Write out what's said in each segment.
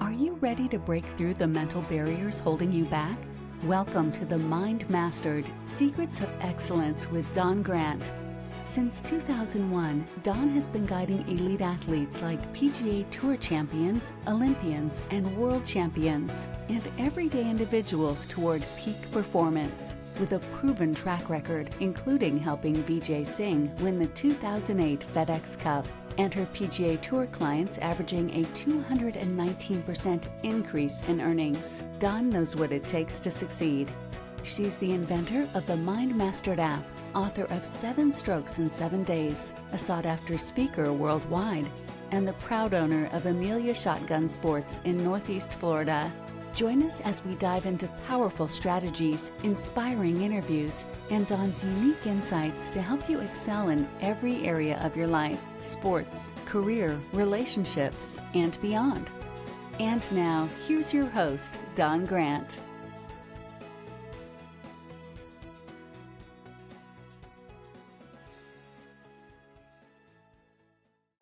Are you ready to break through the mental barriers holding you back? Welcome to the Mind Mastered Secrets of Excellence with Dawn Grant. Since 2001, Dawn has been guiding elite athletes like PGA Tour champions, Olympians, and world champions, and everyday individuals toward peak performance. With a proven track record, including helping Vijay Singh win the 2008 FedEx Cup, and her PGA Tour clients averaging a 219% increase in earnings. Dawn knows what it takes to succeed. She's the inventor of the Mind Mastered app, author of 7 Strokes in 7 Days, a sought-after speaker worldwide, and the proud owner of Amelia Shotgun Sports in Northeast Florida. Join us as we dive into powerful strategies, inspiring interviews, and Dawn's unique insights to help you excel in every area of your life, sports, career, relationships, and beyond. And now, here's your host, Dawn Grant.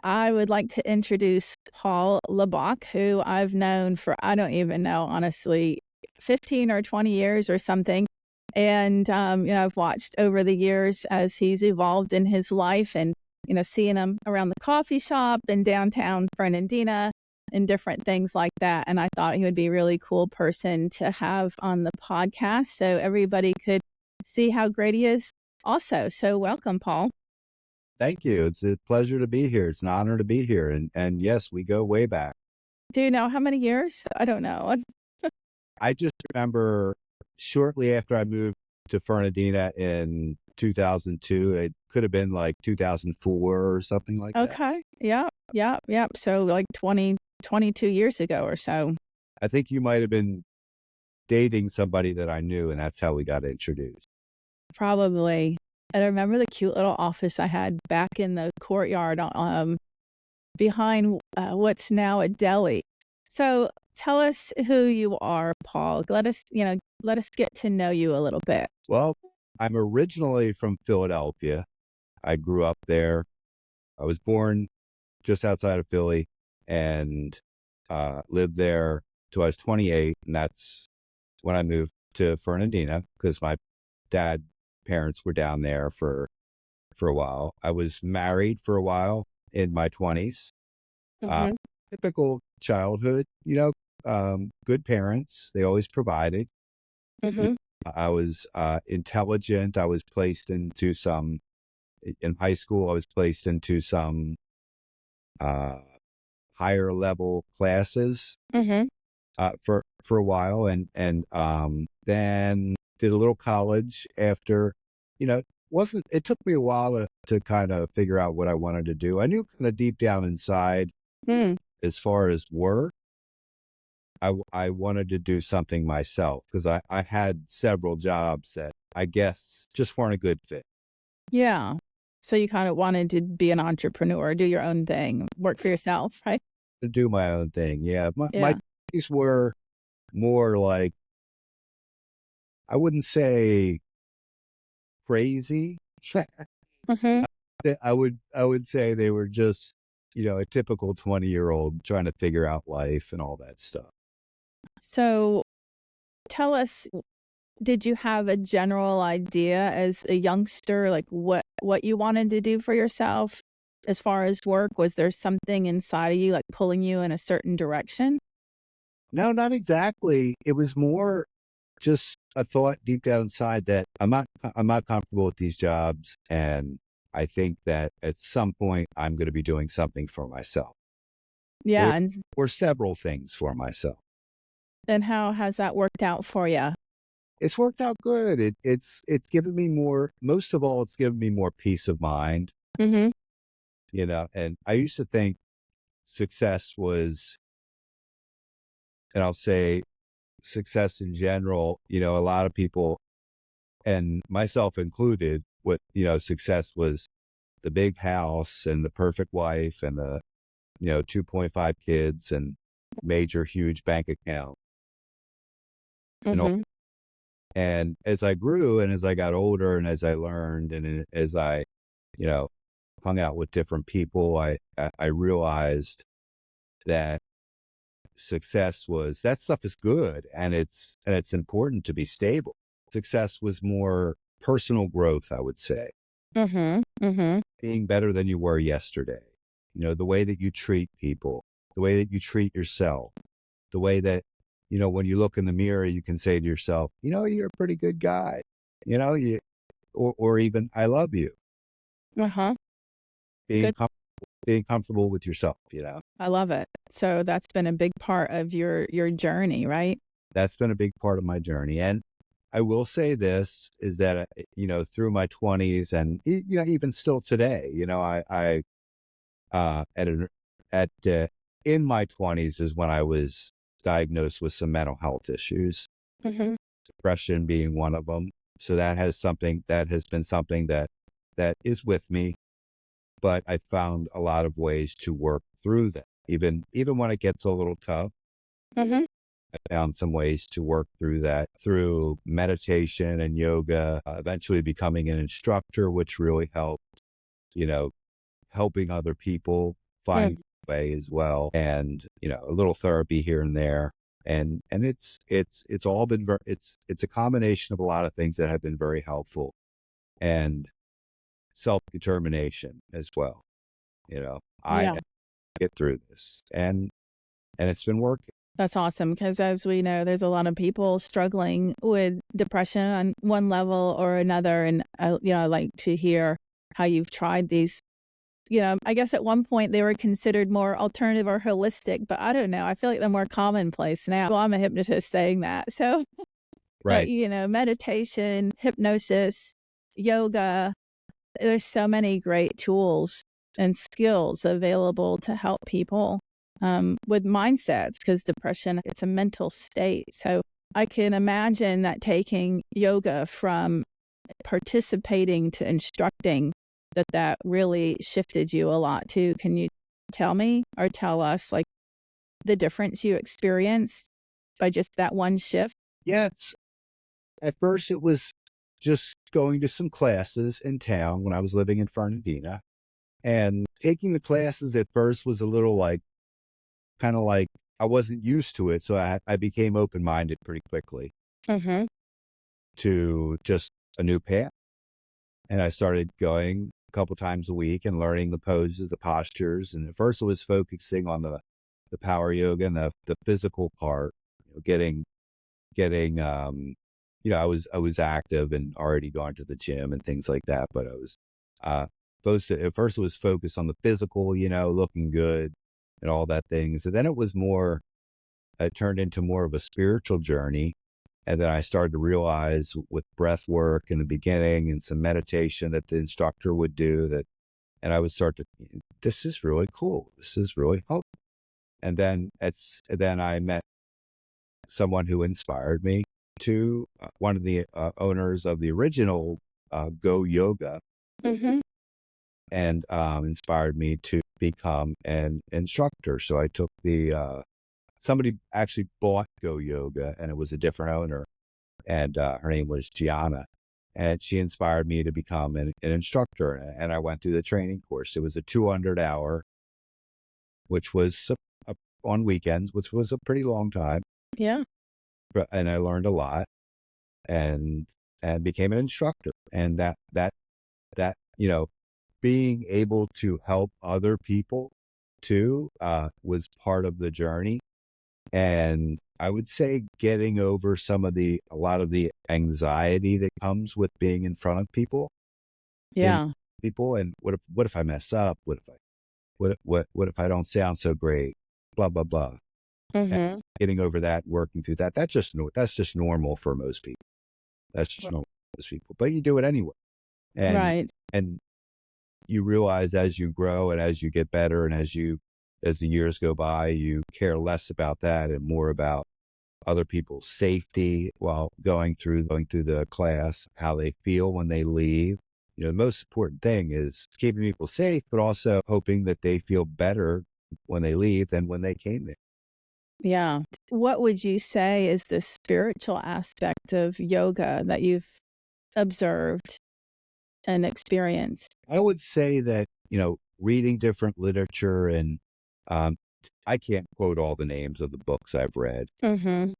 I would like to introduce Paul Laubach, who I've known for, I don't even know, honestly, 15 or 20 years or something. And, I've watched over the years as he's evolved in his life and, seeing him around the coffee shop in downtown Fernandina and different things like that. And I thought he would be a really cool person to have on the podcast so everybody could see how great he is also. So welcome, Paul. Thank you. It's a pleasure to be here. It's an honor to be here. And yes, we go way back. Do you know how many years? I don't know. I just remember shortly after I moved to Fernandina in 2002, it could have been like 2004 or something like that. Okay. Yeah. So like 22 years ago or so. I think you might have been dating somebody that I knew, and that's how we got introduced. Probably. And I remember the cute little office I had back in the courtyard behind what's now a deli. So tell us who you are, Paul. Let us get to know you a little bit. Well, I'm originally from Philadelphia. I grew up there. I was born just outside of Philly and lived there till I was 28. And that's when I moved to Fernandina because my parents were down there for a while. I was married for a while in my 20s. Mm-hmm. Typical childhood, good parents. They always provided. Mm-hmm. I was intelligent. I was placed into in high school, I was placed into some higher level classes Mm-hmm. For a while. And then did a little college after, it took me a while to kind of figure out what I wanted to do. I knew kind of deep down inside, as far as work, I wanted to do something myself because I had several jobs that I guess just weren't a good fit. Yeah. So you kind of wanted to be an entrepreneur, do your own thing, work for yourself, right? To do my own thing. Yeah. My days were more like, I wouldn't say crazy. Mm-hmm. I would say they were just, a typical 20-year-old trying to figure out life and all that stuff. So tell us, did you have a general idea as a youngster, like what you wanted to do for yourself as far as work? Was there something inside of you like pulling you in a certain direction? No, not exactly. It was more just a thought deep down inside that I'm not comfortable with these jobs, and I think that at some point I'm going to be doing something for myself. Yeah, or several things for myself. And how has that worked out for you? It's worked out good. It's given me more. Most of all, it's given me more peace of mind. Mm-hmm. And I used to think success was, and I'll say success in general, a lot of people, and myself included, success was the big house and the perfect wife and the, 2.5 kids and major, huge bank account. Mm-hmm. And as I grew and as I got older and as I learned and as I, hung out with different people, I realized that success was, that stuff is good, and it's important to be stable. Success was more personal growth, I would say. Being better than you were yesterday. The way that you treat people, the way that you treat yourself, the way that, when you look in the mirror, you can say to yourself, you're a pretty good guy. Or even, I love you. Being Good. being comfortable with yourself, I love it. So that's been a big part of your journey, right? That's been a big part of my journey. And I will say this is that, through my 20s and, even still today, I in my 20s is when I was diagnosed with some mental health issues, depression being one of them. So that has been something that is with me, but I found a lot of ways to work through that. Even when it gets a little tough, I found some ways to work through that through meditation and yoga, eventually becoming an instructor, which really helped, helping other people find a way as well. And, a little therapy here and there. And it's all been it's a combination of a lot of things that have been very helpful, and self-determination as well. I get through this, and it's been working. That's awesome, because as we know, there's a lot of people struggling with depression on one level or another. And I like to hear how you've tried these. I guess at one point they were considered more alternative or holistic, but I don't know. I feel like they're more commonplace now. Well, I'm a hypnotist saying that. So, Right. Meditation, hypnosis, yoga, there's so many great tools and skills available to help people with mindsets, because depression, it's a mental state. So I can imagine that taking yoga from participating to instructing, that really shifted you a lot too. Can you tell me or tell us like the difference you experienced by just that one shift? Yes. At first it was just going to some classes in town when I was living in Fernandina, and taking the classes at first was a little kind of like I wasn't used to it. So I became open-minded pretty quickly to just a new path. And I started going a couple times a week and learning the poses, the postures. And at first it was focusing on the power yoga and the physical part, getting, I was active and already gone to the gym and things like that. But I was, at first it was focused on the physical, looking good and all that things. And then it turned into more of a spiritual journey. And then I started to realize with breath work in the beginning and some meditation that the instructor would do and I would start to, this is really cool. This is really helpful. And then I met someone who inspired me to, one of the owners of the original Go Yoga, and inspired me to become an instructor. So I took somebody actually bought Go Yoga, and it was a different owner, and her name was Gianna, and she inspired me to become an instructor. And I went through the training course. It was a 200-hour, which was on weekends, which was a pretty long time. Yeah. And I learned a lot, and became an instructor. And that being able to help other people too was part of the journey. And I would say getting over a lot of the anxiety that comes with being in front of people. Yeah. And what if I mess up? What if I don't sound so great? Blah blah blah. And getting over that, working through that. That's just normal for most people. That's just normal for most people. But you do it anyway. And right. And you realize as you grow and as you get better and as the years go by, you care less about that and more about other people's safety while going through the class, how they feel when they leave. The most important thing is keeping people safe, but also hoping that they feel better when they leave than when they came there. Yeah. What would you say is the spiritual aspect of yoga that you've observed and experienced? I would say that, reading different literature and I can't quote all the names of the books I've read. Mm-hmm.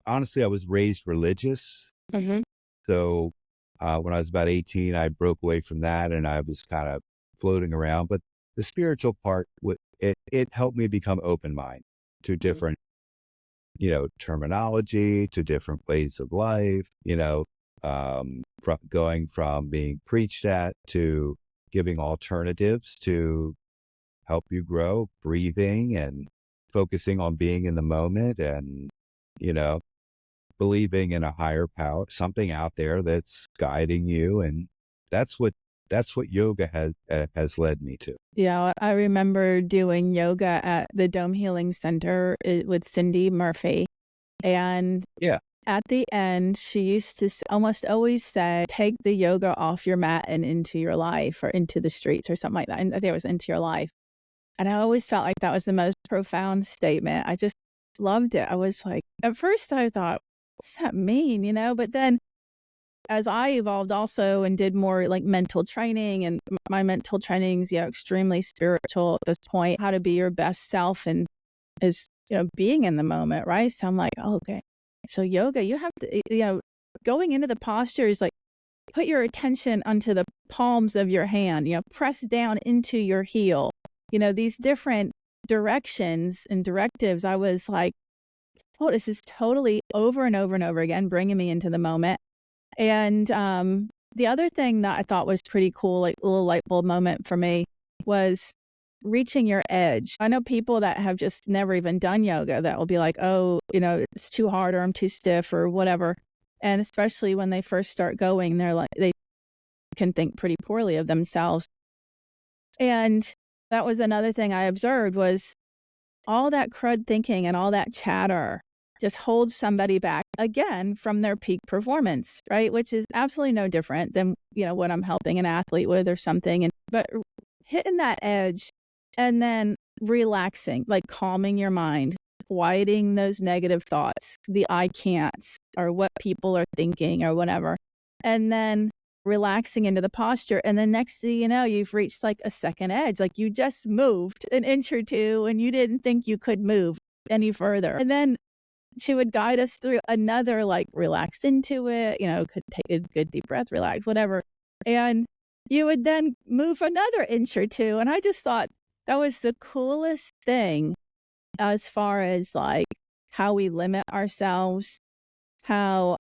Honestly, I was raised religious. Mm-hmm. So when I was about 18, I broke away from that and I was kind of floating around. But the spiritual part, it helped me become open-minded to different, terminology, to different ways of life, from going from being preached at to giving alternatives to help you grow, breathing and focusing on being in the moment and, you know, believing in a higher power, something out there that's guiding you. And that's what yoga has led me to. Yeah, I remember doing yoga at the Dome Healing Center with Cindy Murphy. And Yeah. at the end, she used to almost always say, take the yoga off your mat and into your life or into the streets or something like that. And I think it was into your life. And I always felt like that was the most profound statement. I just loved it. I was like, at first I thought, what's that mean? But then as I evolved also and did more like mental training, and my mental training's, extremely spiritual at this point, how to be your best self and is, being in the moment, right? So I'm like, oh, okay. So yoga, you have to, going into the postures, like put your attention onto the palms of your hand, press down into your heel, these different directions and directives. I was like, oh, this is totally over and over and over again, bringing me into the moment. And the other thing that I thought was pretty cool, like a little light bulb moment for me, was reaching your edge. I know people that have just never even done yoga that will be like, oh, it's too hard or I'm too stiff or whatever. And especially when they first start going, they can think pretty poorly of themselves. And that was another thing I observed was all that crud thinking and all that chatter just holds somebody back again from their peak performance, right? Which is absolutely no different than, what I'm helping an athlete with or something. But hitting that edge and then relaxing, like calming your mind, quieting those negative thoughts, the I can'ts or what people are thinking or whatever, and then relaxing into the posture. And then next thing you know, you've reached like a second edge, like you just moved an inch or two and you didn't think you could move any further. And then she would guide us through another, like, relax into it, could take a good deep breath, relax, whatever. And you would then move another inch or two. And I just thought that was the coolest thing as far as like how we limit ourselves, how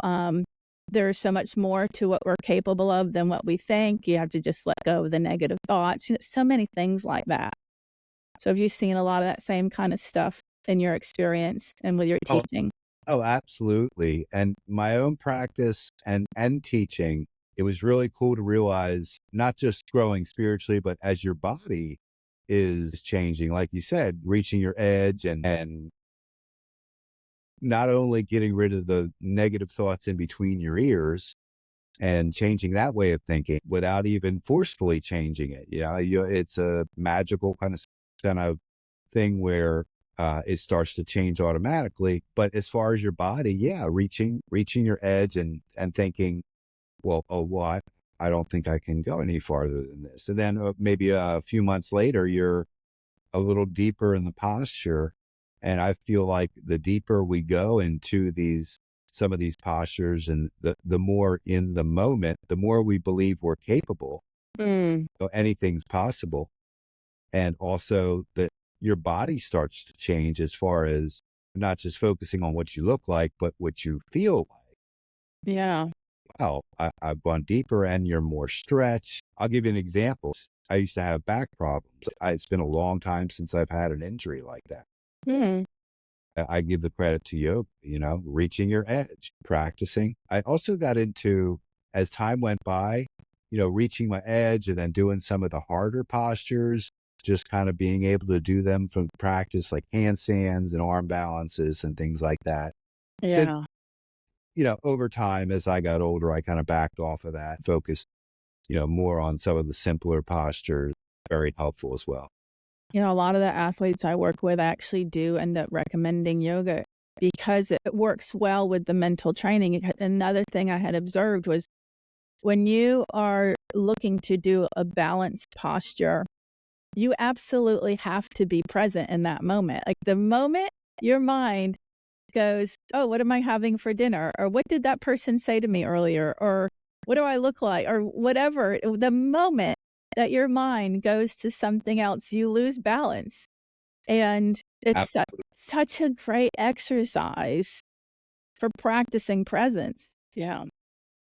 there's so much more to what we're capable of than what we think. You have to just let go of the negative thoughts. So many things like that. So have you seen a lot of that same kind of stuff in your experience and with your teaching? Oh, absolutely. And my own practice and teaching, it was really cool to realize not just growing spiritually, but as your body is changing, like you said, reaching your edge and not only getting rid of the negative thoughts in between your ears and changing that way of thinking without even forcefully changing it. It's a magical kind of thing where it starts to change automatically. But as far as your body, reaching your edge and thinking, well, I don't think I can go any farther than this. And then maybe a few months later, you're a little deeper in the posture. And I feel like the deeper we go into some of these postures and the more in the moment, the more we believe we're capable. So anything's possible. And also that your body starts to change as far as not just focusing on what you look like, but what you feel like. Yeah. Wow, I've gone deeper and you're more stretched. I'll give you an example. I used to have back problems. It's been a long time since I've had an injury like that. I give the credit to yoga, reaching your edge, practicing. I also got into, as time went by, reaching my edge and then doing some of the harder postures, just kind of being able to do them from practice, like handstands and arm balances and things like that. Yeah. So, over time, as I got older, I kind of backed off of that, focused, more on some of the simpler postures. Very helpful as well. A lot of the athletes I work with actually do end up recommending yoga because it works well with the mental training. Another thing I had observed was when you are looking to do a balanced posture, you absolutely have to be present in that moment. Like the moment your mind goes, oh, what am I having for dinner? Or what did that person say to me earlier? Or what do I look like? Or whatever. The moment that your mind goes to something else, you lose balance. And it's such a great exercise for practicing presence. Yeah.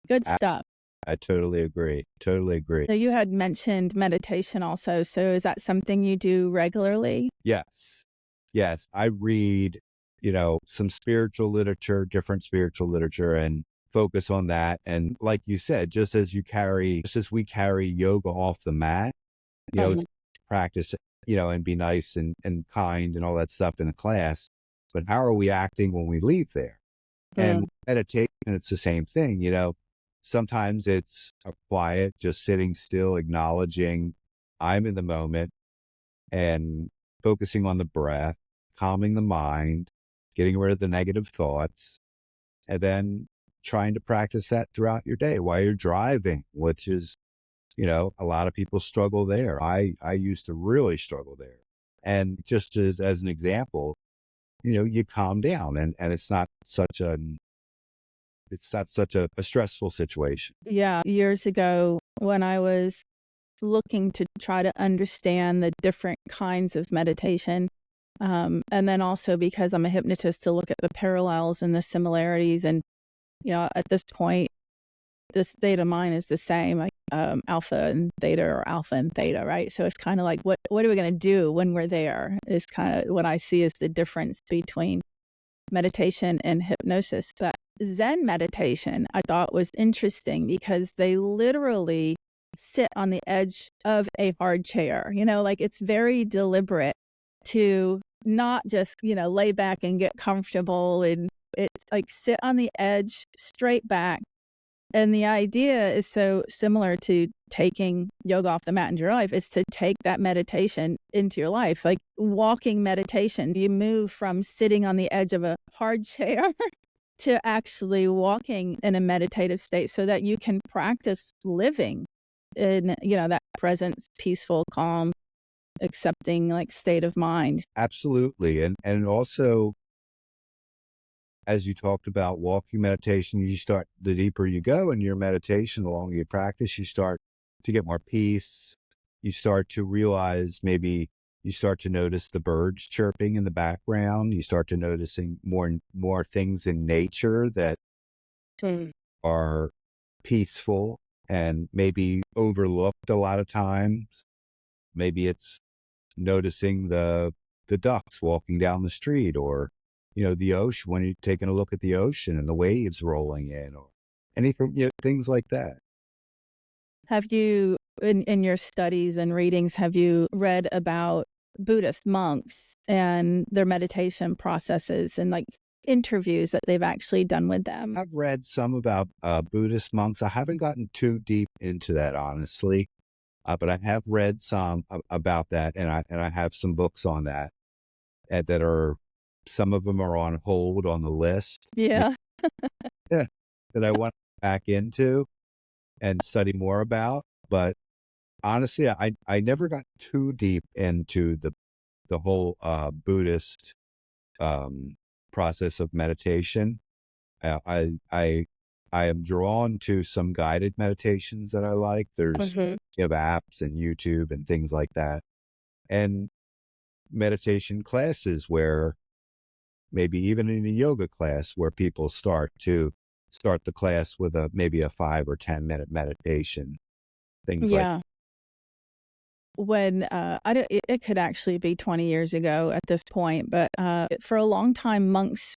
Good stuff. I totally agree. Totally agree. So you had mentioned meditation also. So is that something you do regularly? Yes. Yes. I read, some spiritual literature, different spiritual literature, and focus on that. And like you said, just as we carry yoga off the mat, it's practice, and be nice and kind and all that stuff in the class. But how are we acting when we leave there? And meditation, it's the same thing, Sometimes it's a quiet, just sitting still, acknowledging I'm in the moment and focusing on the breath, calming the mind, getting rid of the negative thoughts, and then trying to practice that throughout your day while you're driving, which is, a lot of people struggle there. I used to really struggle there. And just as an example, you calm down and it's not such a stressful situation. Yeah. Years ago, when I was looking to try to understand the different kinds of meditation, and then also because I'm a hypnotist, to look at the parallels and the similarities. And, at this point, the state of mind is the same, like alpha and theta, or alpha and theta, right? So it's kind of like, what are we going to do when we're there is kind of what I see as the difference between meditation and hypnosis. But Zen meditation, I thought, was interesting because they literally sit on the edge of a hard chair. Like it's very deliberate to not just, lay back and get comfortable. And it's like sit on the edge, straight back. And the idea is so similar to taking yoga off the mat into your life, is to take that meditation into your life, like walking meditation. You move from sitting on the edge of a hard chair to actually walking in a meditative state so that you can practice living in, that present, peaceful, calm, accepting like state of mind. Absolutely. And also, as you talked about walking meditation, the deeper you go in your meditation, the longer you practice, you start to get more peace. You start to realize, maybe you start to notice the birds chirping in the background. You start to noticing more things in nature that are peaceful and maybe overlooked a lot of times. Maybe it's noticing the ducks walking down the street, or the ocean, when you're taking a look at the ocean and the waves rolling in, or anything, things like that. Have you, in your studies and readings, have you read about Buddhist monks and their meditation processes and like interviews that they've actually done with them? I've read some about Buddhist monks. I haven't gotten too deep into that, honestly, but I have read some about that, and I have some books on that that are. Some of them are on hold on the list. Yeah. That I want to back into and study more about. But honestly, I never got too deep into the whole Buddhist process of meditation. I am drawn to some guided meditations that I like. There's apps and YouTube and things like that, and meditation classes where, maybe even in a yoga class, where people start the class with maybe a 5 or 10 minute meditation, things like that. When it could actually be 20 years ago at this point, but for a long time, monks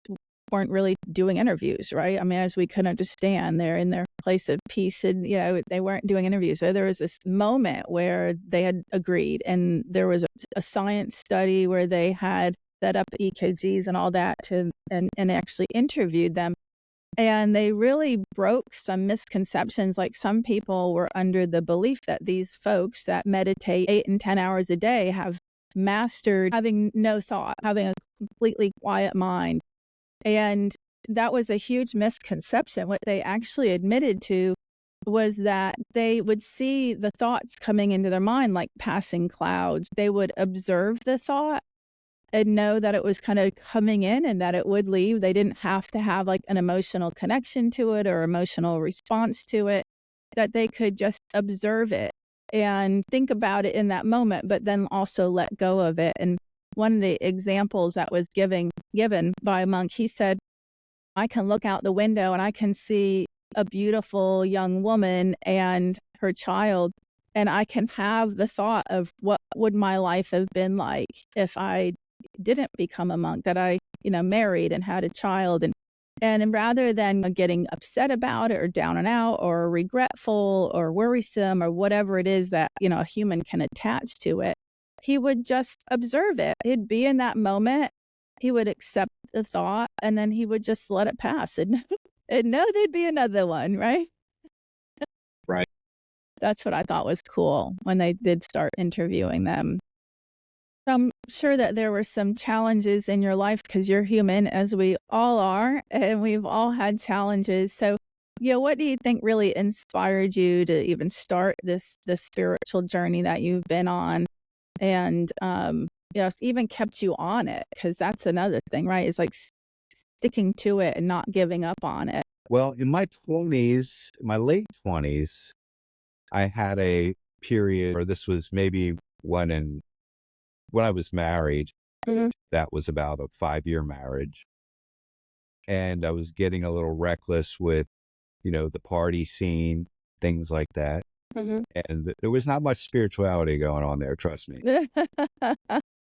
weren't really doing interviews, right? I mean, as we could understand, they're in their place of peace, and they weren't doing interviews. So there was this moment where they had agreed, and there was a science study where they had set up EKGs and all that and actually interviewed them. And they really broke some misconceptions. Like, some people were under the belief that these folks that meditate 8 and 10 hours a day have mastered having no thought, having a completely quiet mind. And that was a huge misconception. What they actually admitted to was that they would see the thoughts coming into their mind like passing clouds. They would observe the thought and know that it was kind of coming in and that it would leave. They didn't have to have like an emotional connection to it or emotional response to it, that they could just observe it and think about it in that moment, but then also let go of it. And one of the examples that was given by a monk, he said, I can look out the window and I can see a beautiful young woman and her child, and I can have the thought of what would my life have been like if I didn't become a monk, that I, married and had a child. And rather than getting upset about it or down and out or regretful or worrisome or whatever it is that, a human can attach to it, he would just observe it. He'd be in that moment. He would accept the thought and then he would just let it pass and know there'd be another one, right? Right. That's what I thought was cool when they did start interviewing them. I'm sure that there were some challenges in your life because you're human, as we all are, and we've all had challenges. So, what do you think really inspired you to even start this spiritual journey that you've been on, and even kept you on it? Because that's another thing, right? It's like sticking to it and not giving up on it. Well, in my late 20s, I had a period, or this was maybe when I was married. Mm-hmm. That was about a 5-year marriage. And I was getting a little reckless with, the party scene, things like that. Mm-hmm. And there was not much spirituality going on there, trust me.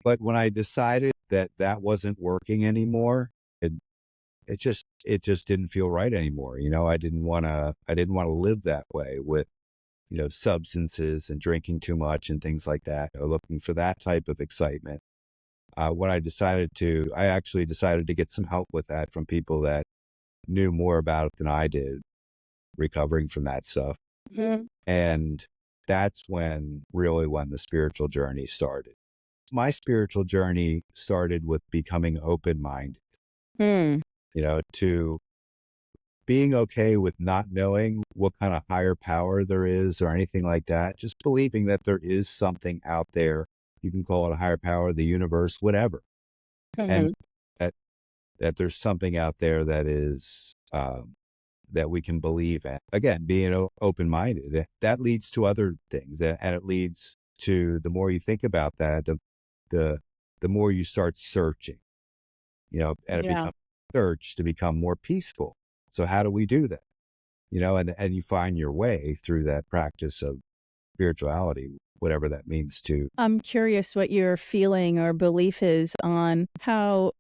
But when I decided that wasn't working anymore, it just didn't feel right anymore. I didn't want to live that way with, substances and drinking too much and things like that, looking for that type of excitement. When I actually decided to get some help with that from people that knew more about it than I did, recovering from that stuff. Mm-hmm. And that's when the spiritual journey started. My spiritual journey started with becoming open-minded, to being okay with not knowing what kind of higher power there is or anything like that. Just believing that there is something out there. You can call it a higher power, the universe, whatever. Mm-hmm. And that there's something out there that is that we can believe in. Again, being open-minded, that leads to other things, and it leads to, the more you think about that, the more you start searching, and it becomes search to become more peaceful. So how do we do that? And you find your way through that practice of spirituality, whatever that means to. I'm curious what your feeling or belief is on how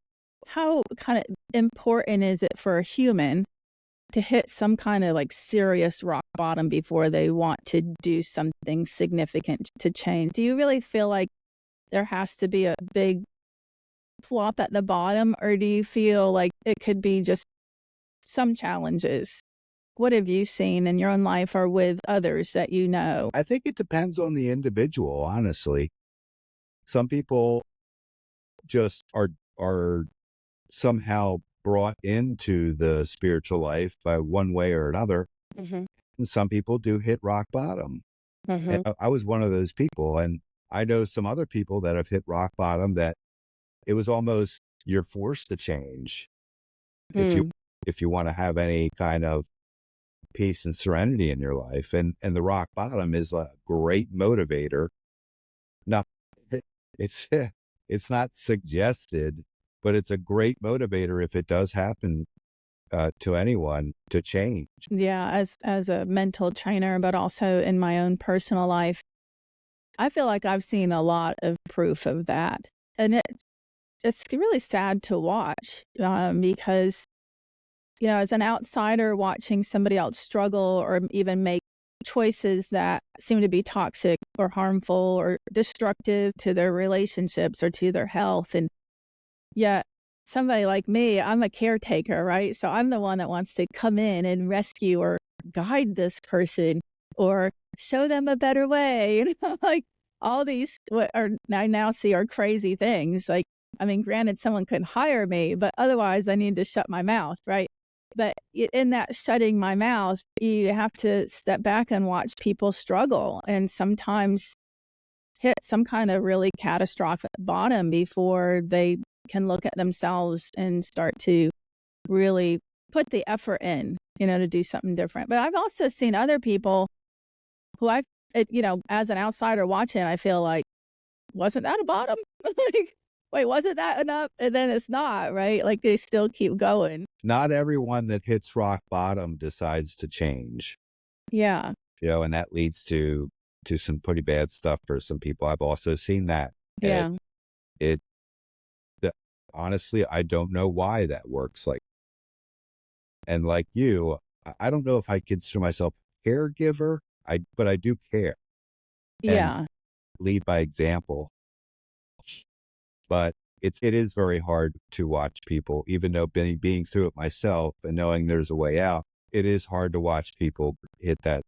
kind of important is it for a human to hit some kind of like serious rock bottom before they want to do something significant to change? Do you really feel like there has to be a big flop at the bottom, or do you feel like it could be just some challenges? What have you seen in your own life or with others that you know? I think it depends on the individual, honestly. Some people just are somehow brought into the spiritual life by one way or another. Mm-hmm. And some people do hit rock bottom. Mm-hmm. And I was one of those people. And I know some other people that have hit rock bottom that it was almost you're forced to change if you want to have any kind of peace and serenity in your life. And the rock bottom is a great motivator. Now, it's not suggested, but it's a great motivator if it does happen to anyone to change. Yeah, as a mental trainer, but also in my own personal life, I feel like I've seen a lot of proof of that. And it's really sad to watch because, as an outsider watching somebody else struggle or even make choices that seem to be toxic or harmful or destructive to their relationships or to their health. And yet somebody like me, I'm a caretaker, right? So I'm the one that wants to come in and rescue or guide this person or show them a better way. Like all these what are I now see are crazy things. Like, I mean, granted, someone could hire me, but otherwise I need to shut my mouth, right? But in that shutting my mouth, you have to step back and watch people struggle and sometimes hit some kind of really catastrophic bottom before they can look at themselves and start to really put the effort in, to do something different. But I've also seen other people who as an outsider watching, I feel like, wasn't that a bottom? Like, wait, wasn't that enough? And then it's not, right? Like they still keep going. Not everyone that hits rock bottom decides to change. Yeah. And that leads to some pretty bad stuff for some people. I've also seen that. Yeah. And honestly, I don't know why that works. And like you, I don't know if I consider myself a caregiver, but I do care. Yeah. And lead by example. But it is very hard to watch people, even though being through it myself and knowing there's a way out, it is hard to watch people hit that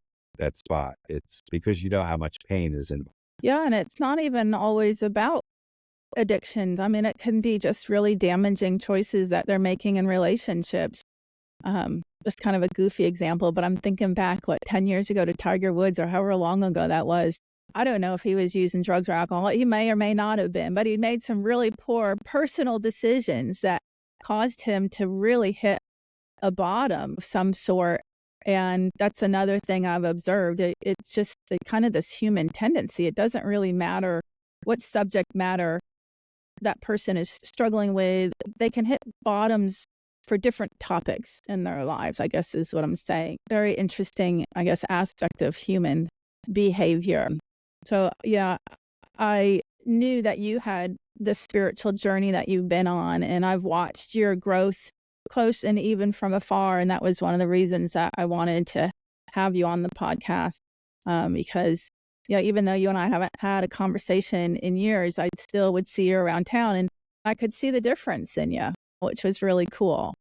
spot. It's because you know how much pain is involved. Yeah, and it's not even always about addictions. I mean, it can be just really damaging choices that they're making in relationships. Just kind of a goofy example, but I'm thinking back, 10 years ago to Tiger Woods or however long ago that was. I don't know if he was using drugs or alcohol. He may or may not have been, but he made some really poor personal decisions that caused him to really hit a bottom of some sort. And that's another thing I've observed. It's just kind of this human tendency. It doesn't really matter what subject matter that person is struggling with. They can hit bottoms for different topics in their lives, I guess is what I'm saying. Very interesting, I guess, aspect of human behavior. So, yeah, I knew that you had the spiritual journey that you've been on, and I've watched your growth close and even from afar. And that was one of the reasons that I wanted to have you on the podcast, because, even though you and I haven't had a conversation in years, I still would see you around town and I could see the difference in you, which was really cool.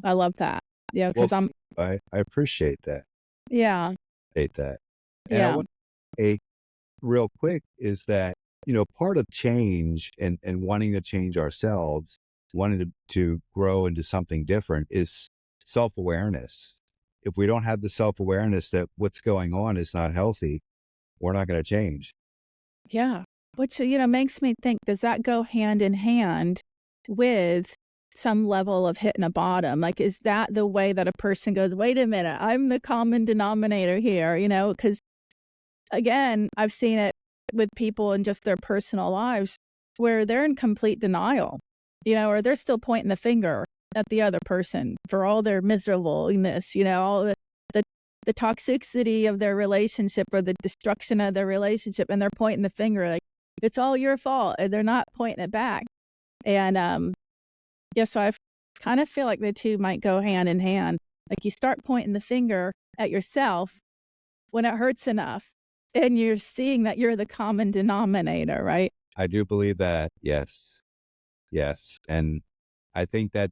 I love that. Yeah, because I appreciate that. Yeah. Appreciate that. And Yeah. I want to say real quick is that, part of change and wanting to change ourselves, wanting to grow into something different is self-awareness. If we don't have the self-awareness that what's going on is not healthy, we're not going to change. Yeah. Which, makes me think, does that go hand in hand with some level of hitting a bottom? Like, is that the way that a person goes, wait a minute, I'm the common denominator here, because again, I've seen it with people in just their personal lives where they're in complete denial, or they're still pointing the finger at the other person for all their miserableness, all the toxicity of their relationship or the destruction of their relationship. And they're pointing the finger like, it's all your fault. And they're not pointing it back. And so I kind of feel like the two might go hand in hand. Like you start pointing the finger at yourself when it hurts enough. And you're seeing that you're the common denominator, right? I do believe that. Yes. And I think that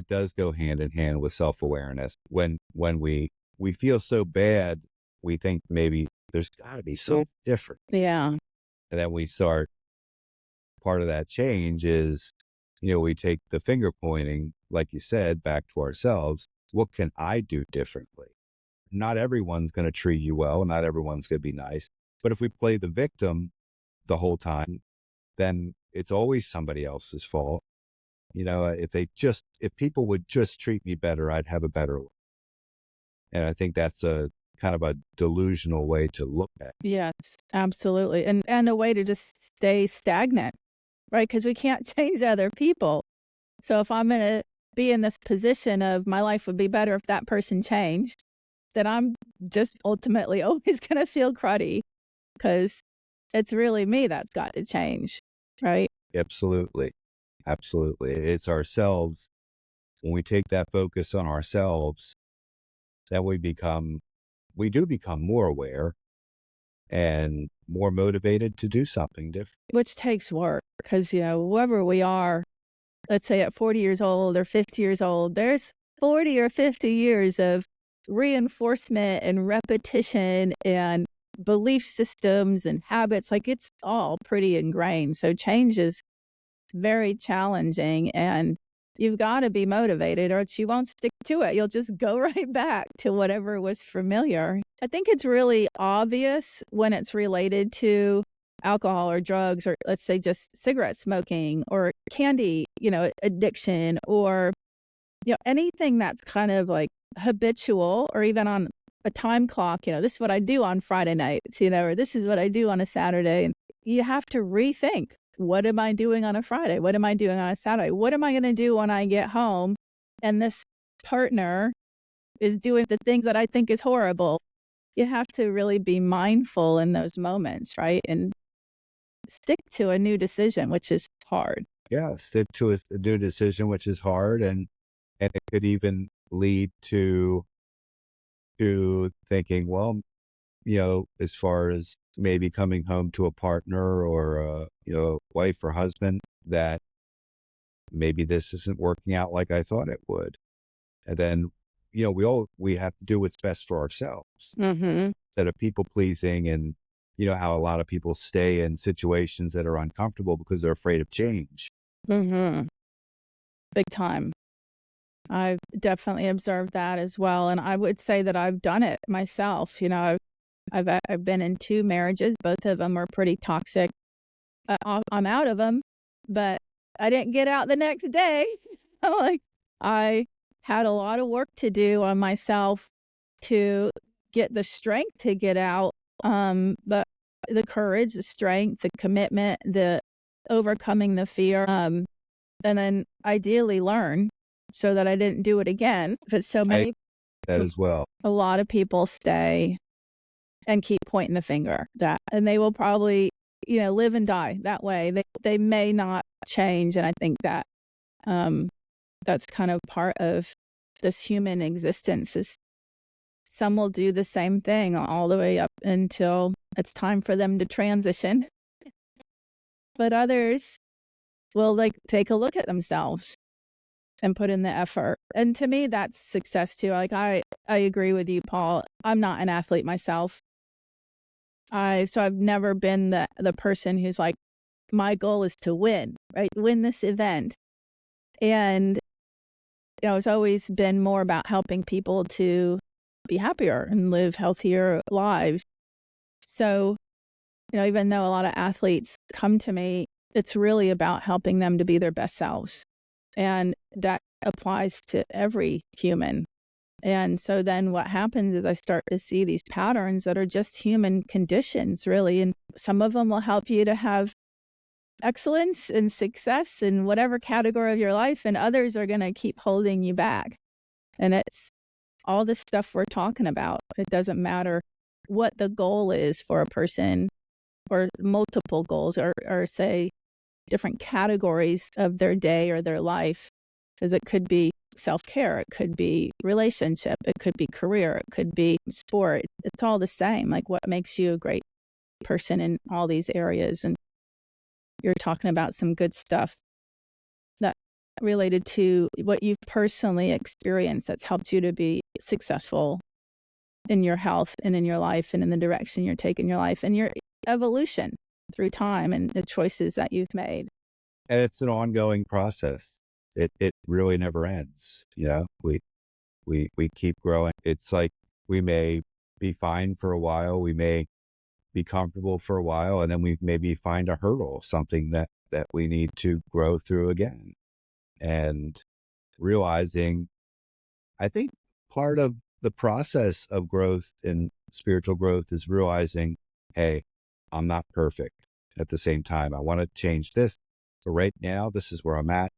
does go hand in hand with self-awareness. When we feel so bad, we think maybe there's got to be something different. Yeah. And then we start, part of that change is, we take the finger pointing, like you said, back to ourselves. What can I do differently? Not everyone's going to treat you well. Not everyone's going to be nice. But if we play the victim the whole time, then it's always somebody else's fault. If people would just treat me better, I'd have a better life. And I think that's a kind of a delusional way to look at it. Yes, absolutely. And a way to just stay stagnant, right? Because we can't change other people. So if I'm going to be in this position of my life would be better if that person changed, then I'm just ultimately always going to feel cruddy because it's really me that's got to change, right? Absolutely. It's ourselves. When we take that focus on ourselves, then we do become more aware and more motivated to do something different. Which takes work because, whoever we are, let's say at 40 years old or 50 years old, there's 40 or 50 years of reinforcement and repetition and belief systems and habits. Like it's all pretty ingrained. So change is very challenging. And, you've got to be motivated or else you won't stick to it. You'll just go right back to whatever was familiar. I think it's really obvious when it's related to alcohol or drugs, or let's say just cigarette smoking or candy, addiction, or anything that's kind of like habitual, or even on a time clock, this is what I do on Friday nights, or this is what I do on a Saturday. And you have to rethink, what am I doing on a Friday? What am I doing on a Saturday? What am I going to do when I get home and this partner is doing the things that I think is horrible? You have to really be mindful in those moments, right? And stick to a new decision, which is hard. Yeah, stick to a new decision, which is hard, and it could even lead to thinking, well, as far as maybe coming home to a partner or wife or husband, that maybe this isn't working out like I thought it would. And then, we have to do what's best for ourselves. Mm-hmm. Instead of people pleasing, and how a lot of people stay in situations that are uncomfortable because they're afraid of change. Mm-hmm. Big time. I've definitely observed that as well. And I would say that I've done it myself. I've been in 2 marriages. Both of them were pretty toxic. I'm out of them, but I didn't get out the next day. I had a lot of work to do on myself to get the strength to get out. But the courage, the strength, the commitment, the overcoming the fear, and then ideally learn so that I didn't do it again. But so many, that as well. A lot of people stay and keep pointing the finger and they will probably, live and die that way. They may not change. And I think that, that's kind of part of this human existence, is some will do the same thing all the way up until it's time for them to transition. But others will take a look at themselves and put in the effort. And to me, that's success too. I agree with you, Paul. I'm not an athlete myself. So I've never been the person who's like, my goal is to win, right? Win this event. And, it's always been more about helping people to be happier and live healthier lives. So, even though a lot of athletes come to me, it's really about helping them to be their best selves. And that applies to every human. And so then what happens is I start to see these patterns that are just human conditions, really. And some of them will help you to have excellence and success in whatever category of your life, and others are going to keep holding you back. And it's all this stuff we're talking about. It doesn't matter what the goal is for a person, or multiple goals, or say different categories of their day or their life, because it could be self-care, it could be relationship, it could be career, it could be sport. It's all the same. What makes you a great person in all these areas? And you're talking about some good stuff that related to what you've personally experienced that's helped you to be successful in your health and in your life and in the direction you're taking your life and your evolution through time and the choices that you've made. And it's an ongoing process. It really never ends. We keep growing. It's like we may be fine for a while. We may be comfortable for a while, and then we maybe find a hurdle, something that we need to grow through again. And realizing, I think part of the process of growth and spiritual growth is realizing, hey, I'm not perfect. At the same time, I want to change this. So right now, this is where I'm at.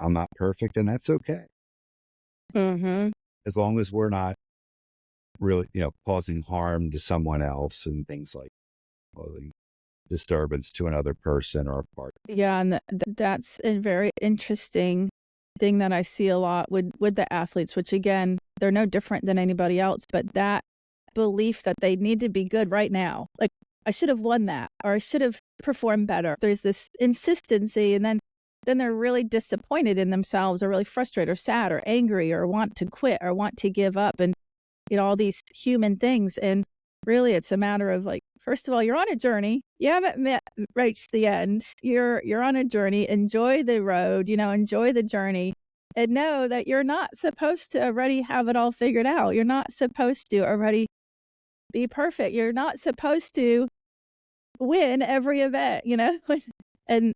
I'm not perfect, and that's okay. Mm-hmm. As long as we're not really, causing harm to someone else and things like causing disturbance to another person or a partner. Yeah, and that's a very interesting thing that I see a lot with the athletes, which again, they're no different than anybody else, but that belief that they need to be good right now. I should have won that, or I should have performed better. There's this insistency, and then they're really disappointed in themselves, or really frustrated or sad or angry or want to quit or want to give up, and all these human things. And really it's a matter of first of all, you're on a journey. You haven't reached the end. You're on a journey. Enjoy the road, enjoy the journey. and know that you're not supposed to already have it all figured out. You're not supposed to already be perfect. You're not supposed to win every event, and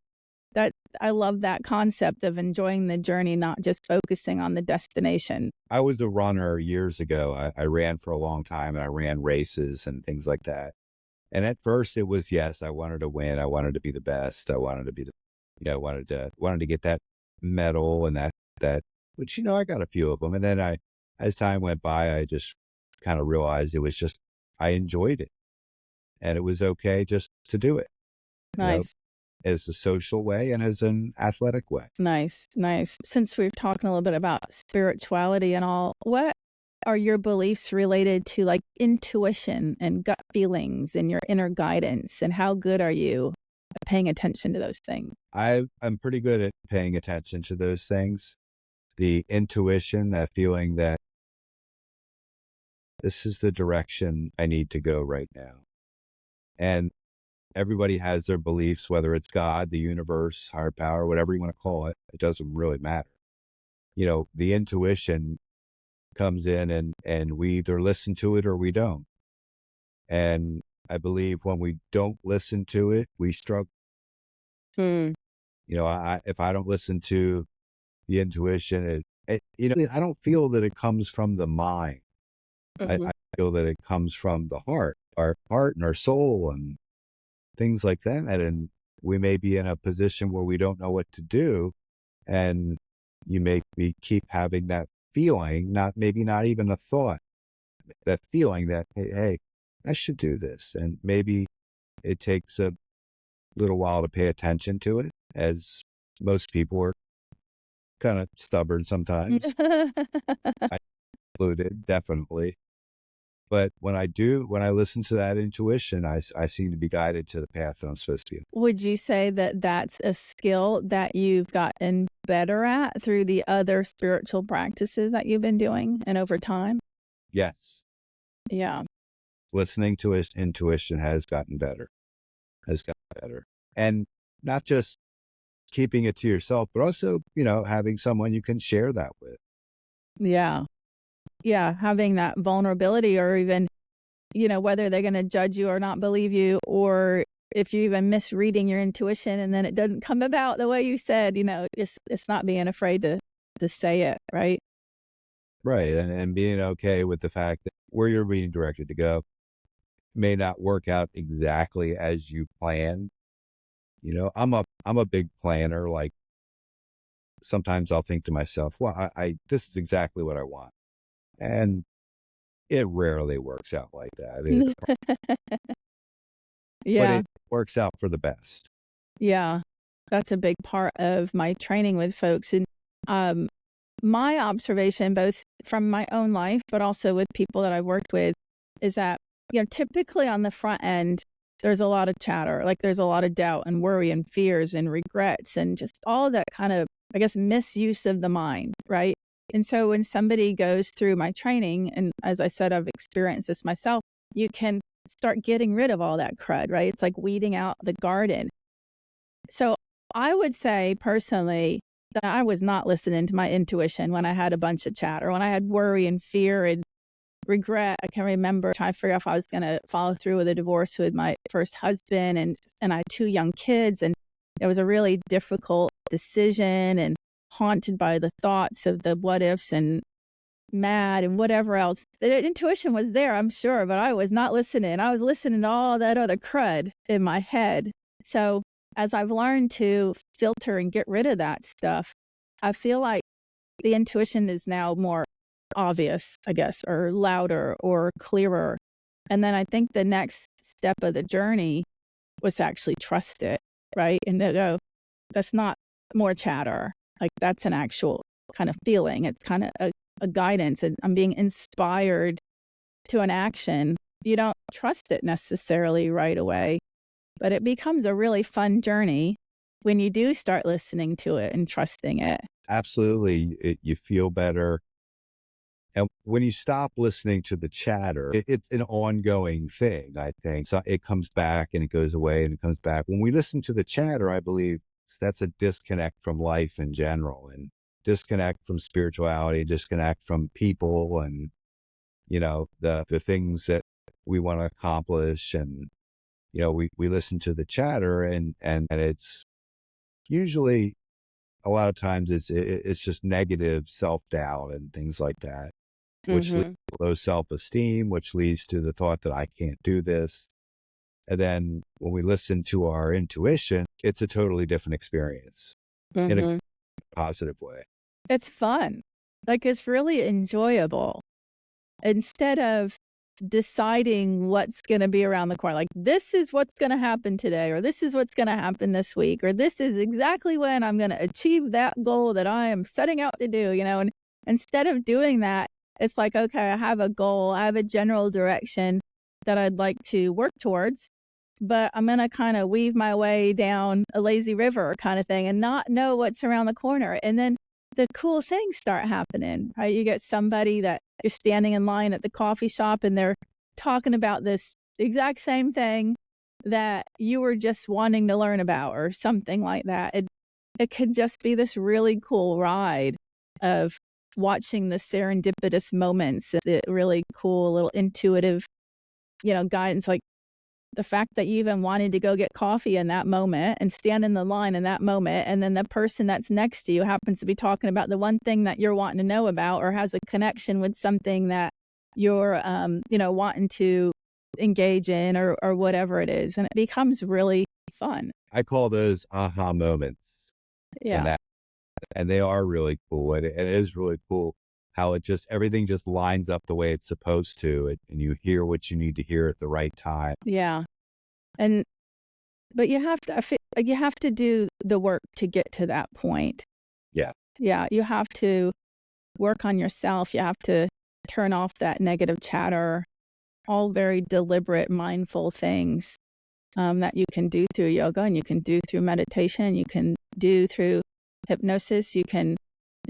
that I love that concept of enjoying the journey, not just focusing on the destination. I was a runner years ago. I ran for a long time and I ran races and things like that. And at first it was, yes, I wanted to win. I wanted to be the best. I wanted to be wanted to get that medal and which, I got a few of them. And then as time went by, I just kind of realized it was just, I enjoyed it and it was okay just to do it. Nice. As a social way and as an athletic way. Nice. Since we've talked a little bit about spirituality and all, what are your beliefs related to like intuition and gut feelings and your inner guidance? And how good are you at paying attention to those things? I'm pretty good at paying attention to those things. The intuition, that feeling that this is the direction I need to go right now. And everybody has their beliefs, whether it's God, the universe, higher power, whatever you want to call it. It doesn't really matter. The intuition comes in and we either listen to it or we don't. And I believe when we don't listen to it, we struggle. If I don't listen to the intuition, I don't feel that it comes from the mind. I feel that it comes from the heart, our heart and our soul and things like that. And we may be in a position where we don't know what to do. And we keep having that feeling, not even a thought, that feeling that, hey, I should do this. And maybe it takes a little while to pay attention to it, as most people are kind of stubborn sometimes. I included, definitely. But when I listen to that intuition, I seem to be guided to the path that I'm supposed to be. Would you say that that's a skill that you've gotten better at through the other spiritual practices that you've been doing and over time? Yes. Yeah. Listening to his intuition has gotten better. And not just keeping it to yourself, but also, having someone you can share that with. Yeah. Yeah, having that vulnerability, or even, whether they're going to judge you or not believe you, or if you're even misreading your intuition and then it doesn't come about the way you said, it's not being afraid to say it, right? Right, and being okay with the fact that where you're being directed to go may not work out exactly as you planned. I'm a big planner. Like sometimes I'll think to myself, well, this is exactly what I want. And it rarely works out like that. Yeah. But it works out for the best. Yeah. That's a big part of my training with folks. And my observation, both from my own life, but also with people that I've worked with, is that, typically on the front end, there's a lot of chatter. Like there's a lot of doubt and worry and fears and regrets and just all that kind of, I guess, misuse of the mind, right? And so when somebody goes through my training, and as I said, I've experienced this myself, you can start getting rid of all that crud, right? It's like weeding out the garden. So I would say personally that I was not listening to my intuition when I had a bunch of chatter, when I had worry and fear and regret. I can remember trying to figure out if I was going to follow through with a divorce with my first husband, and I had 2 young kids, and it was a really difficult decision, and haunted by the thoughts of the what ifs and mad and whatever else. The intuition was there, I'm sure, but I was not listening. I was listening to all that other crud in my head. So as I've learned to filter and get rid of that stuff, I feel like the intuition is now more obvious, I guess, or louder or clearer. And then I think the next step of the journey was to actually trust it, right? And to go, that's not more chatter. Like that's an actual kind of feeling. It's kind of a guidance, and I'm being inspired to an action. You don't trust it necessarily right away, but it becomes a really fun journey when you do start listening to it and trusting it. Absolutely. You feel better. And when you stop listening to the chatter, it's an ongoing thing, I think. So it comes back and it goes away and it comes back. When we listen to the chatter, I believe that's a disconnect from life in general. And disconnect from spirituality, disconnect from people and, the things that we want to accomplish. And, we listen to the chatter and it's usually a lot of times it's just negative self-doubt and things like that, which leads to low self-esteem, which leads to the thought that I can't do this. And then when we listen to our intuition, it's a totally different experience in a positive way. It's fun. Like, it's really enjoyable. Instead of deciding what's going to be around the corner, like this is what's going to happen today, or this is what's going to happen this week, or this is exactly when I'm going to achieve that goal that I am setting out to do, and instead of doing that, it's like, okay, I have a goal, I have a general direction that I'd like to work towards, but I'm going to kind of weave my way down a lazy river kind of thing and not know what's around the corner. And then the cool things start happening, right? You get somebody that you're standing in line at the coffee shop and they're talking about this exact same thing that you were just wanting to learn about or something like that. It could just be this really cool ride of watching the serendipitous moments, the really cool little intuitive, guidance, like the fact that you even wanted to go get coffee in that moment and stand in the line in that moment, and then the person that's next to you happens to be talking about the one thing that you're wanting to know about or has a connection with something that you're, wanting to engage in or whatever it is. And it becomes really fun. I call those aha moments. Yeah. And they are really cool. And it is really cool how everything just lines up the way it's supposed to, and you hear what you need to hear at the right time. Yeah. But you have to do the work to get to that point. Yeah. Yeah. You have to work on yourself. You have to turn off that negative chatter, all very deliberate, mindful things that you can do through yoga, and you can do through meditation, you can do through hypnosis, you can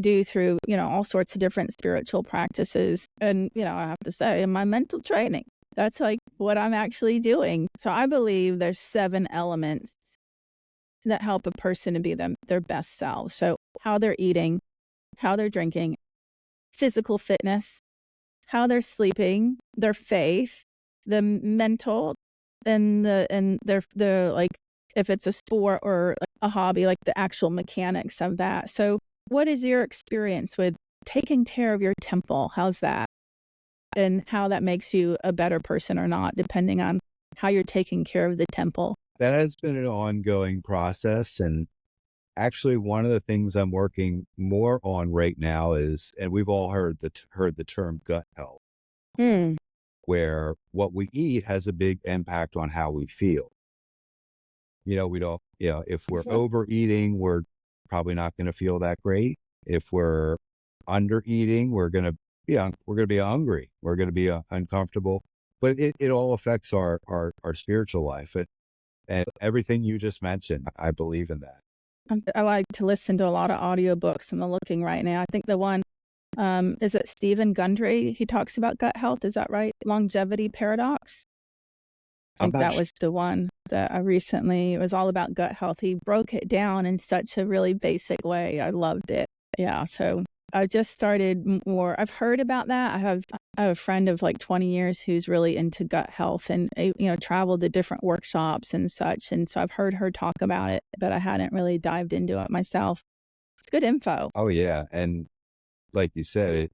do through, all sorts of different spiritual practices. And, I have to say, in my mental training, that's like what I'm actually doing. So I believe there's 7 elements that help a person to be their best selves. So how they're eating, how they're drinking, physical fitness, how they're sleeping, their faith, the mental, and their like, if it's a sport or a hobby, like the actual mechanics of that. So what is your experience with taking care of your temple? How's that? And how that makes you a better person or not, depending on how you're taking care of the temple. That has been an ongoing process. And actually, one of the things I'm working more on right now is, and we've all heard the term gut health, where what we eat has a big impact on how we feel. We don't, if we're overeating, we're probably not going to feel that great. If we're under eating, we're going to be hungry. We're going to be uncomfortable. But it all affects our spiritual life. And everything you just mentioned, I believe in that. I like to listen to a lot of audiobooks. I'm looking right now. I think the one, is it Stephen Gundry? He talks about gut health. Is that right? Longevity Paradox? I think that was the one that I recently, it was all about gut health. He broke it down in such a really basic way. I loved it. Yeah. So I just started more, I've heard about that. I have a friend of like 20 years who's really into gut health and, traveled to different workshops and such. And so I've heard her talk about it, but I hadn't really dived into it myself. It's good info. Oh, yeah. And like you said,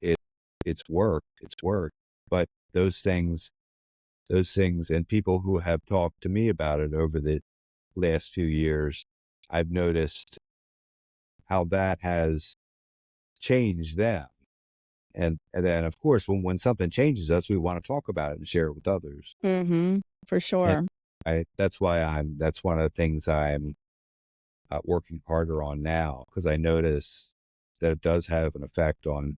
it's work. But those things and people who have talked to me about it over the last few years, I've noticed how that has changed them. And then, of course, when something changes us, we want to talk about it and share it with others. For sure. That's one of the things I'm working harder on now, because I notice that it does have an effect on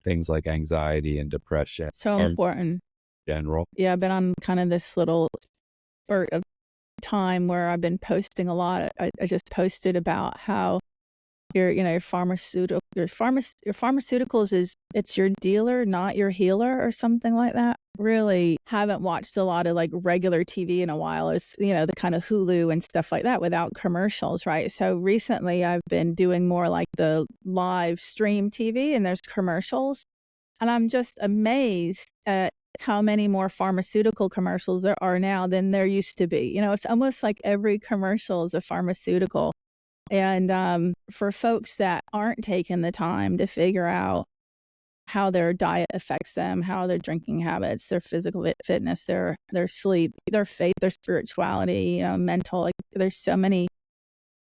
things like anxiety and depression. So important. General. Yeah, I've been on kind of this little spurt of time where I've been posting a lot. I just posted about how your pharmaceuticals it's your dealer, not your healer, or something like that. Really haven't watched a lot of like regular TV in a while. It's, the kind of Hulu and stuff like that without commercials, right? So recently I've been doing more like the live stream TV, and there's commercials. And I'm just amazed at how many more pharmaceutical commercials there are now than there used to be. It's almost like every commercial is a pharmaceutical. And for folks that aren't taking the time to figure out how their diet affects them, how their drinking habits, their physical fitness, their sleep, their faith, their spirituality, mental, like there's so many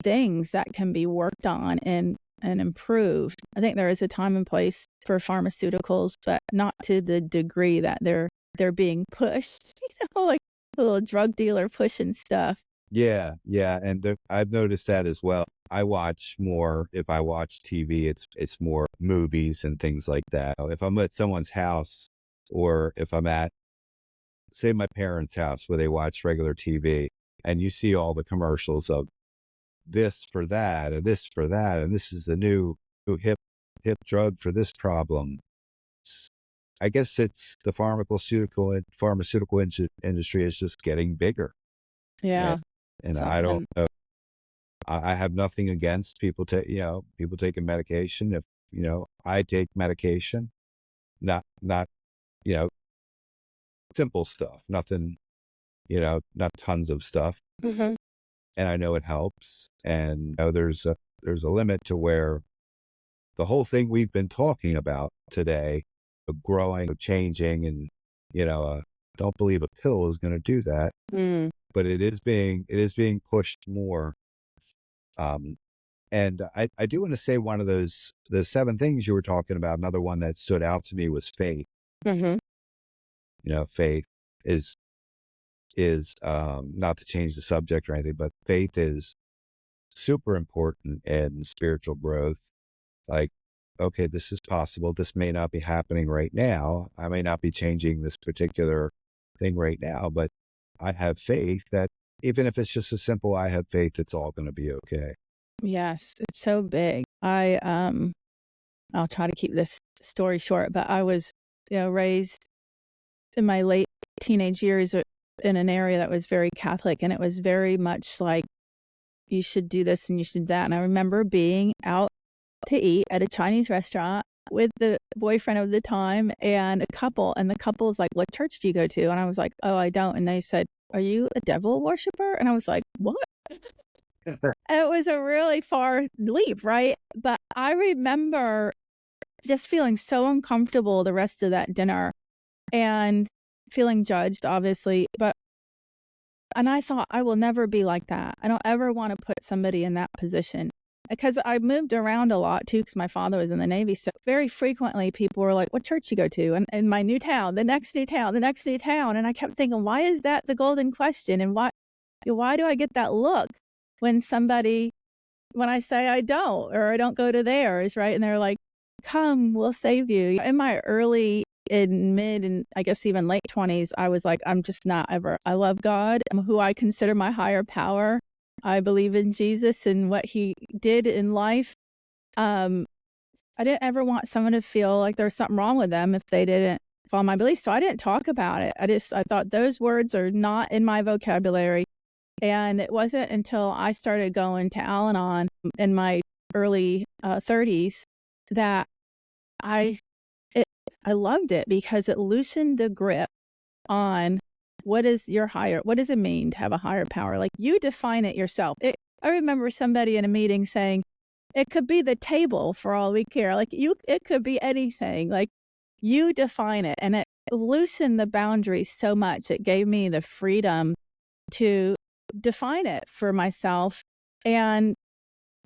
things that can be worked on and improved. I think there is a time and place for pharmaceuticals, but not to the degree that they're being pushed, like a little drug dealer pushing stuff. Yeah, and I've noticed that as well. I watch more, if I watch TV, it's more movies and things like that. If I'm at someone's house, or if I'm at, say, my parents' house where they watch regular TV, and you see all the commercials of this for that, and this for that, and this is the new hip drug for this problem. I guess it's the pharmaceutical industry is just getting bigger. Yeah. And I don't know. I have nothing against people taking medication. If, I take medication, not, simple stuff, nothing, not tons of stuff. Mm-hmm. And I know it helps. And there's a limit to where the whole thing we've been talking about today, growing, changing, and, don't believe a pill is going to do that. But it is being pushed more. And I do want to say one of the 7 things you were talking about, another one that stood out to me was faith. Mm-hmm. Faith is not to change the subject or anything, but faith is super important in spiritual growth. Like, okay, this is possible. This may not be happening right now. I may not be changing this particular thing right now, but I have faith that even if it's just a simple, I have faith, it's all going to be okay. Yes, it's so big. I'll try to keep this story short, but I was, raised in my late teenage years in an area that was very Catholic, and it was very much like, you should do this and you should that. And I remember being out to eat at a Chinese restaurant with the boyfriend of the time and a couple, and the couple's like, "What church do you go to?" And I was like, "Oh, I don't." And they said, "Are you a devil worshiper?" And I was like, "What?" It was a really far leap, right? But I remember just feeling so uncomfortable the rest of that dinner and feeling judged, obviously. And I thought, I will never be like that. I don't ever want to put somebody in that position. Because I moved around a lot too, because my father was in the Navy. So very frequently people were like, "What church you go to?" And in my new town, the next new town, the next new town. And I kept thinking, why is that the golden question? And why do I get that look when I say I don't, or I don't go to theirs, right? And they're like, "Come, we'll save you." In my early and mid and I guess even late 20s, I was like, I'm just not ever. I love God, who I consider my higher power. I believe in Jesus and what he did in life. I didn't ever want someone to feel like there was something wrong with them if they didn't follow my beliefs. So I didn't talk about it. I thought those words are not in my vocabulary. And it wasn't until I started going to Al-Anon in my early 30s that I loved it, because it loosened the grip on what does it mean to have a higher power? Like, you define it yourself. I remember somebody in a meeting saying, it could be the table for all we care. Like, it could be anything. Like, you define it. And it loosened the boundaries so much. It gave me the freedom to define it for myself and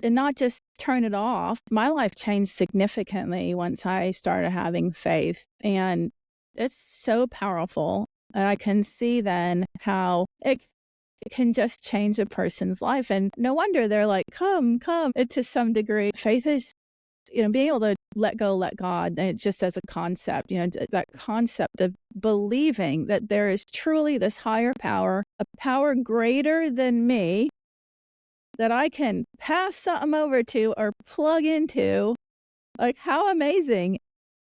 not just turn it off. My life changed significantly once I started having faith, and it's so powerful. And I can see then how it can just change a person's life. And no wonder they're like, come. It, to some degree, faith is, being able to let go, let God, and just as a concept, that concept of believing that there is truly this higher power, a power greater than me, that I can pass something over to or plug into. Like, how amazing.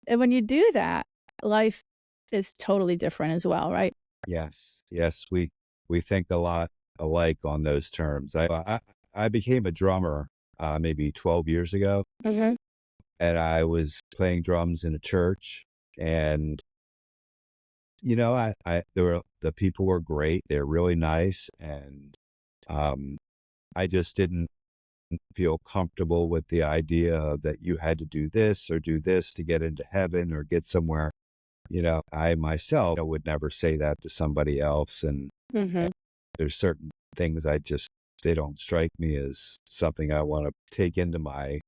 And when you do that, life is totally different as well, right? Yes, yes, we think a lot alike on those terms. I became a drummer maybe 12 years ago, Mm-hmm. and I was playing drums in a church, and you know, the people were great. They're really nice, and um, I just didn't feel comfortable with the idea that you had to do this or do this to get into heaven or get somewhere. You know, I myself would never say that to somebody else, and Mm-hmm. there's certain things they don't strike me as something I want to take into my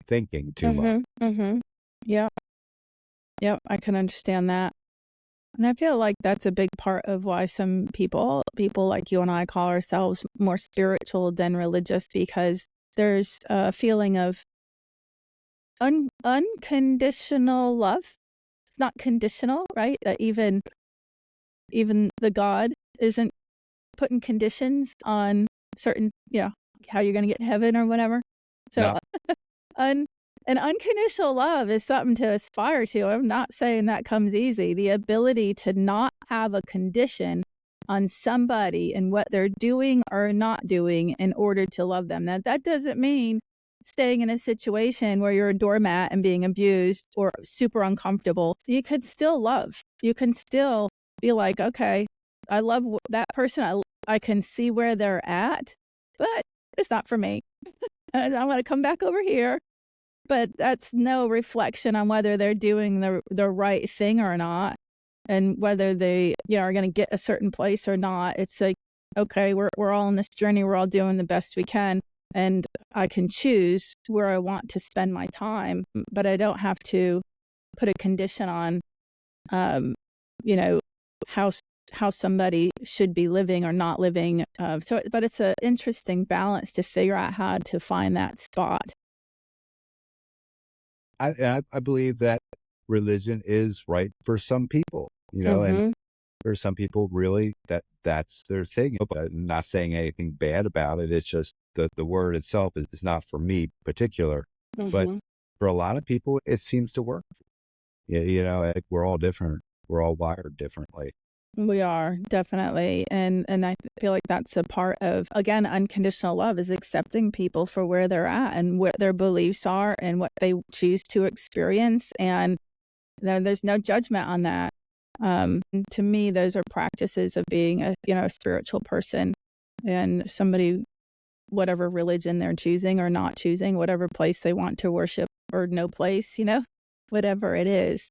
thinking too much. Mm-hmm. Mm-hmm. Yeah. Yep. I can understand that. And I feel like that's a big part of why some people like you and I call ourselves more spiritual than religious, because there's a feeling of unconditional love. It's not conditional, right? That even the God isn't putting conditions on certain, how you're going to get to heaven or whatever. So No, an unconditional love is something to aspire to. I'm not saying that comes easy. The ability to not have a condition on somebody and what they're doing or not doing in order to love them. Now, that doesn't mean staying in a situation where you're a doormat and being abused or super uncomfortable. You could still love. You can still be like, okay, I love that person. I can see where they're at, but it's not for me. And I want to come back over here. But that's no reflection on whether they're doing the right thing or not, and whether they are going to get a certain place or not. It's like, okay, we're all on this journey. We're all doing the best we can, and I can choose where I want to spend my time, but I don't have to put a condition on, how somebody should be living or not living. But it's an interesting balance to figure out how to find that spot. I believe that religion is right for some people, and Mm-hmm. for some people, really, that's their thing. I'm not saying anything bad about it. It's just the word itself is not for me particular. But Mm-hmm. for a lot of people, it seems to work. Like we're all different. We're all wired differently. We are, definitely. And I feel like that's a part of, again, unconditional love is accepting people for where they're at and what their beliefs are and what they choose to experience. And there's no judgment on that. To me, those are practices of being a spiritual person, and somebody, whatever religion they're choosing or not choosing, whatever place they want to worship or no place, whatever it is,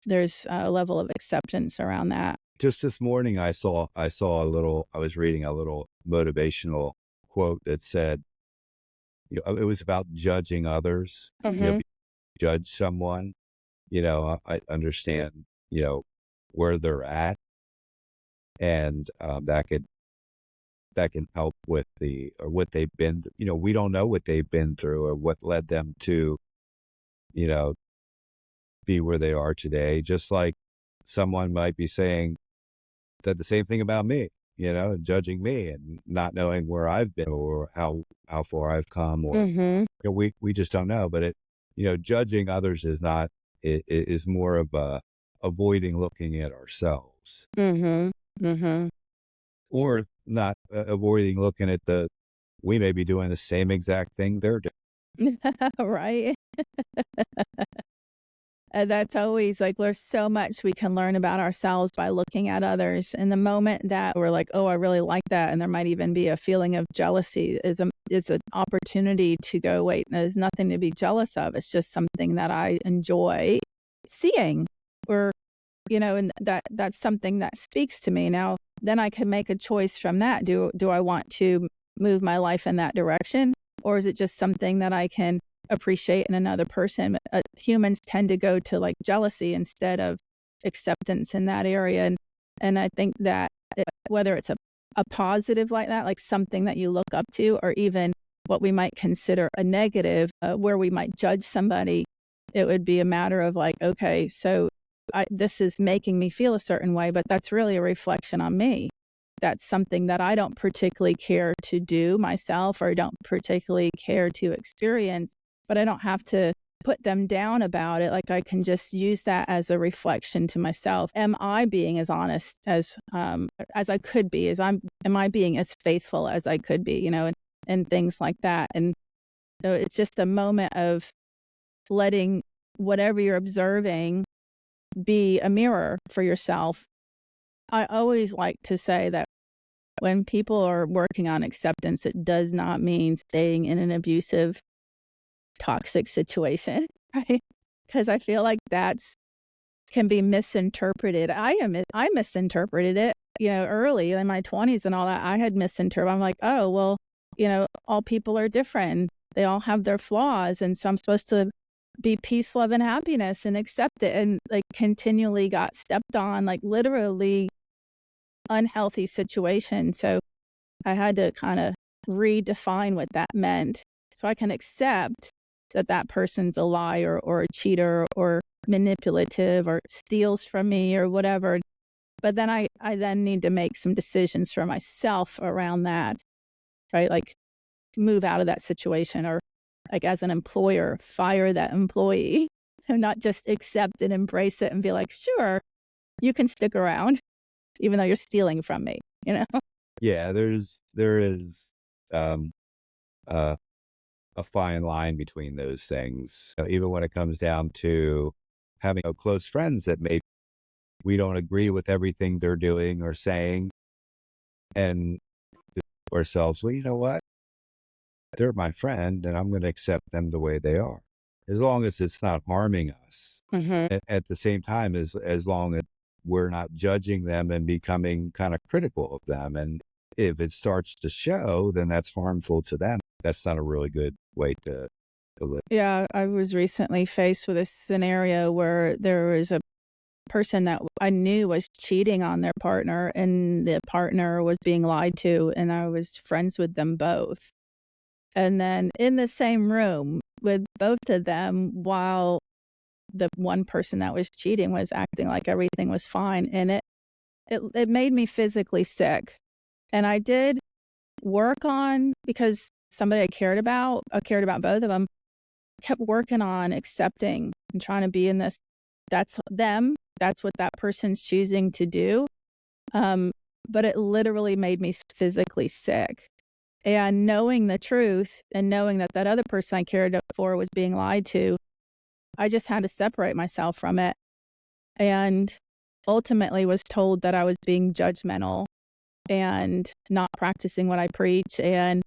there's a level of acceptance around that. Just this morning, I was reading a little motivational quote that said, it was about judging others. Mm-hmm. Judge someone, I understand, where they're at, and that can help with or what they've been. We don't know what they've been through or what led them to, you know, be where they are today. Just like someone might be saying that the same thing about me, judging me and not knowing where I've been or how far I've come, or Mm-hmm. we just don't know. But judging others is not. It is more of avoiding looking at ourselves, Mm-hmm. Mm-hmm. or not avoiding looking at we may be doing the same exact thing they're doing. Right. And that's always like, there's so much we can learn about ourselves by looking at others. And the moment that we're like, oh, I really like that, and there might even be a feeling of jealousy, is an opportunity to go, wait, there's nothing to be jealous of. It's just something that I enjoy seeing, or and that's something that speaks to me. Now, then I can make a choice from that. Do I want to move my life in that direction, or is it just something that I can appreciate in another person? Humans tend to go to like jealousy instead of acceptance in that area, and I think that whether it's a positive like that, like something that you look up to, or even what we might consider a negative, where we might judge somebody, it would be a matter of like, okay, so this is making me feel a certain way, but that's really a reflection on me. that's something that I don't particularly care to do myself or don't particularly care to experience, but I don't have to put them down about it. Like I can just use that as a reflection to myself. Am I being as honest as I could be? Am I being as faithful as I could be? And things like that. And so it's just a moment of letting whatever you're observing be a mirror for yourself. I always like to say that when people are working on acceptance, it does not mean staying in an abusive, toxic situation, right? Because I feel like that's can be misinterpreted. I misinterpreted it, early in my 20s and all that. I had misinterpreted. I'm like, oh, well, all people are different. They all have their flaws. And so I'm supposed to be peace, love, and happiness and accept it. And like continually got stepped on, like literally unhealthy situation. So I had to kind of redefine what that meant so I can accept that person's a liar or a cheater or manipulative or steals from me or whatever. But then I then need to make some decisions for myself around that, right? Like move out of that situation, or like as an employer, fire that employee and not just accept and embrace it and be like, sure, you can stick around even though you're stealing from me, Yeah, there is a fine line between those things. Even when it comes down to having close friends that maybe we don't agree with everything they're doing or saying, and ourselves, well, you know what? They're my friend, and I'm going to accept them the way they are, as long as it's not harming us. Mm-hmm. At the same time, as long as we're not judging them and becoming kind of critical of them. And if it starts to show, then that's harmful to them. That's not a really good way to live. Yeah, I was recently faced with a scenario where there was a person that I knew was cheating on their partner, and the partner was being lied to, and I was friends with them both. And then in the same room with both of them, while the one person that was cheating was acting like everything was fine, and it made me physically sick. And I did work on, because somebody I cared about both of them, kept working on accepting and trying to be in this. That's them. That's what that person's choosing to do. But it literally made me physically sick. And knowing the truth and knowing that other person I cared for was being lied to, I just had to separate myself from it, and ultimately was told that I was being judgmental and not practicing what I preach, and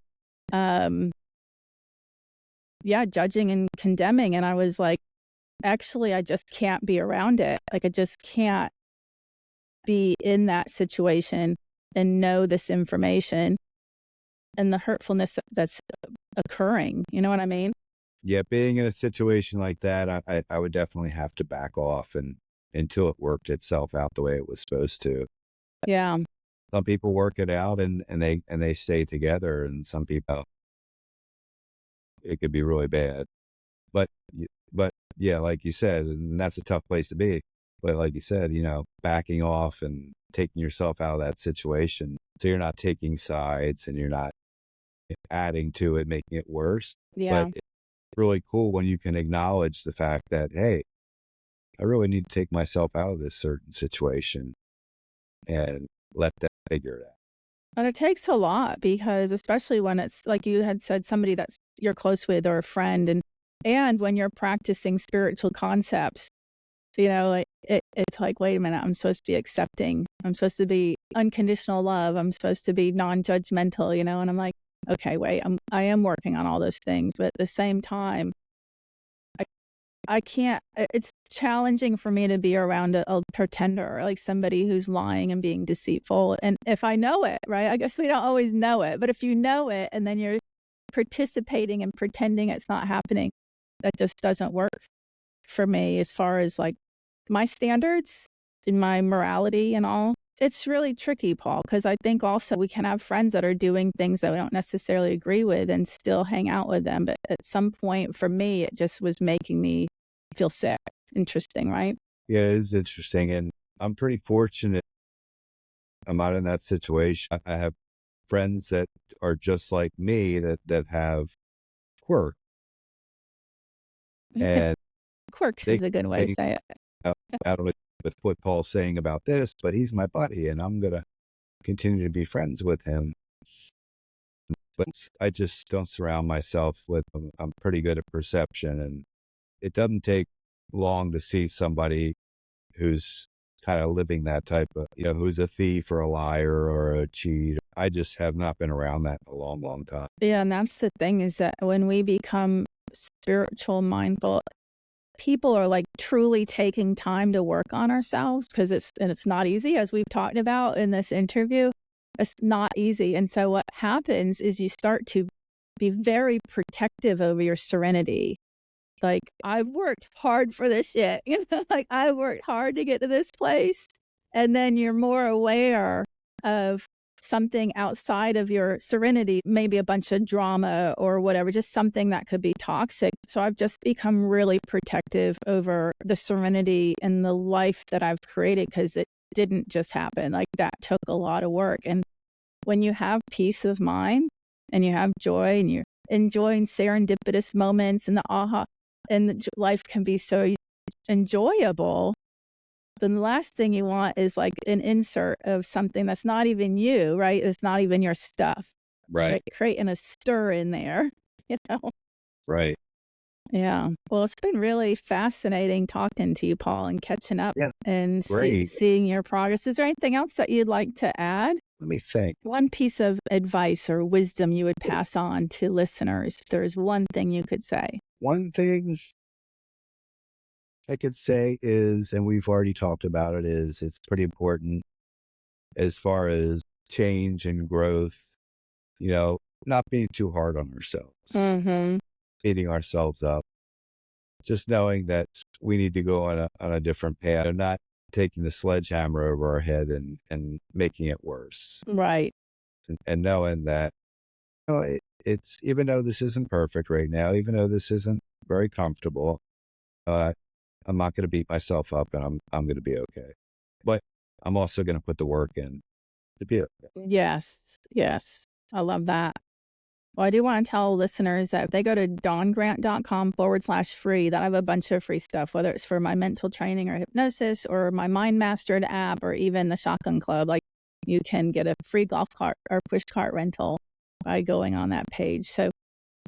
judging and condemning. And I was like, actually, I just can't be around it. Like, I just can't be in that situation and know this information and the hurtfulness that's occurring. You know what I mean? Yeah, being in a situation like that, I would definitely have to back off until it worked itself out the way it was supposed to. Yeah. Some people work it out and they stay together, and some people, it could be really bad. But yeah, like you said, and that's a tough place to be. But like you said, backing off and taking yourself out of that situation, so you're not taking sides and you're not adding to it, making it worse. Yeah. But it's really cool when you can acknowledge the fact that, hey, I really need to take myself out of this certain situation and let them figure it out. And it takes a lot, because especially when it's like you had said, somebody that's you're close with or a friend, and when you're practicing spiritual concepts, like it's like, wait a minute, I'm supposed to be accepting. I'm supposed to be unconditional love. I'm supposed to be non-judgmental, and I'm like, okay, wait, I am working on all those things, but at the same time, I can't. It's challenging for me to be around a pretender, like somebody who's lying and being deceitful. And if I know it, right? I guess we don't always know it, but if you know it and then you're participating and pretending it's not happening, that just doesn't work for me as far as like my standards and my morality and all. It's really tricky, Paul, because I think also we can have friends that are doing things that we don't necessarily agree with and still hang out with them. But at some point, for me, it just was making me feel sick. Interesting, right? Yeah, it is interesting. And I'm pretty fortunate I'm not in that situation. I have friends that are just like me that have quirk, and Quirks they is a good way to say it. I don't know what Paul's saying about this, but he's my buddy, and I'm gonna continue to be friends with him. But I just don't surround myself with them. I'm pretty good at perception, and it doesn't take long to see somebody who's kind of living that type of, who's a thief or a liar or a cheat. I just have not been around that in a long, long time. Yeah, and that's the thing, is that when we become spiritual mindful, people are like truly taking time to work on ourselves, because it's not easy, as we've talked about in this interview. It's not easy. And so what happens is you start to be very protective over your serenity. Like, I've worked hard for this shit. Like, I worked hard to get to this place. And then you're more aware of something outside of your serenity, maybe a bunch of drama or whatever, just something that could be toxic. So I've just become really protective over the serenity and the life that I've created, because it didn't just happen. Like, that took a lot of work. And when you have peace of mind and you have joy and you're enjoying serendipitous moments and the aha, and life can be so enjoyable, then the last thing you want is like an insert of something that's not even you, right? It's not even your stuff. Right. Like creating a stir in there, Right. Yeah. Well, it's been really fascinating talking to you, Paul, and catching up and seeing your progress. Is there anything else that you'd like to add? Let me think. One piece of advice or wisdom you would pass on to listeners, if there's one thing you could say. One thing I could say is, and we've already talked about it, is it's pretty important as far as change and growth, not being too hard on ourselves, beating ourselves up, just knowing that we need to go on a different path and not taking the sledgehammer over our head and making it worse. Right. And knowing that, it's, even though this isn't perfect right now, even though this isn't very comfortable, I'm not going to beat myself up, and I'm going to be okay. But I'm also going to put the work in to be okay. Yes. I love that. Well, I do want to tell listeners that if they go to dawngrant.com/free, that I have a bunch of free stuff, whether it's for my mental training or hypnosis or my Mind Mastered app or even the Shotgun Club. Like, you can get a free golf cart or push cart rental by going on that page. So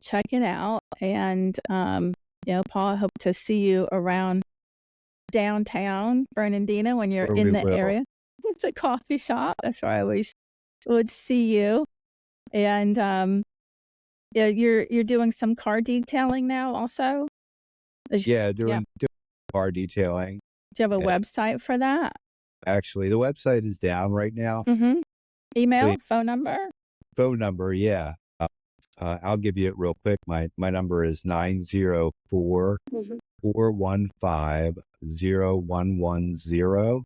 check it out. And, Paul, I hope to see you around downtown Fernandina when you're in the area with the coffee shop. That's where I always would see you. And, you're doing some car detailing now also? Doing car detailing. Do you have a website for that? Actually, the website is down right now. Email, phone number? Phone number, yeah. I'll give you it real quick. My number is 904-415-0110.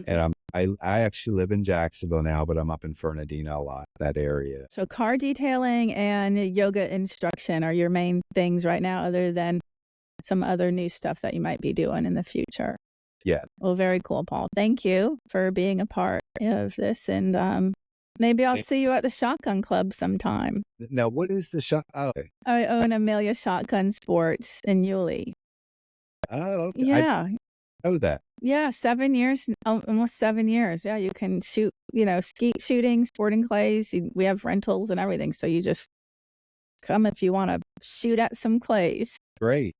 And I actually live in Jacksonville now, but I'm up in Fernandina a lot, that area. So car detailing and yoga instruction are your main things right now, other than some other new stuff that you might be doing in the future. Yeah. Well, very cool, Paul. Thank you for being a part of this. And maybe I'll see you at the Shotgun Club sometime. Now, what is the shotgun? Oh. I own Amelia Shotgun Sports in Yulee. Oh, okay. Yeah. I know that. Yeah, 7 years, almost 7 years. Yeah, you can shoot, skeet shooting, sporting clays. We have rentals and everything. So you just come if you want to shoot at some clays. Great.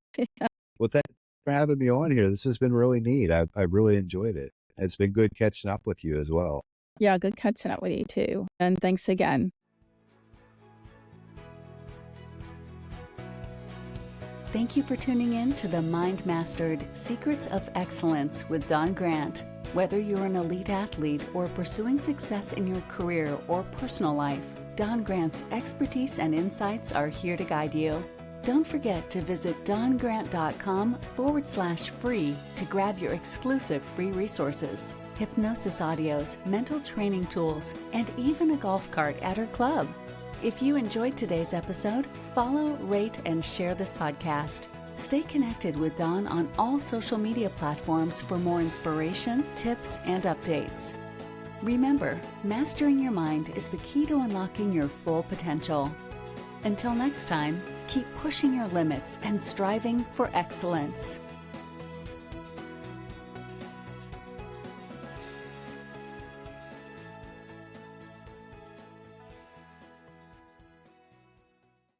Well, thanks for having me on here. This has been really neat. I really enjoyed it. It's been good catching up with you as well. Yeah, good catching up with you too. And thanks again. Thank you for tuning in to the Mind Mastered Secrets of Excellence with Dawn Grant. Whether you're an elite athlete or pursuing success in your career or personal life, Dawn Grant's expertise and insights are here to guide you. Don't forget to visit dawngrant.com/free to grab your exclusive free resources, hypnosis audios, mental training tools, and even a golf cart at her club. If you enjoyed today's episode, follow, rate, and share this podcast. Stay connected with Dawn on all social media platforms for more inspiration, tips, and updates. Remember, mastering your mind is the key to unlocking your full potential. Until next time, keep pushing your limits and striving for excellence.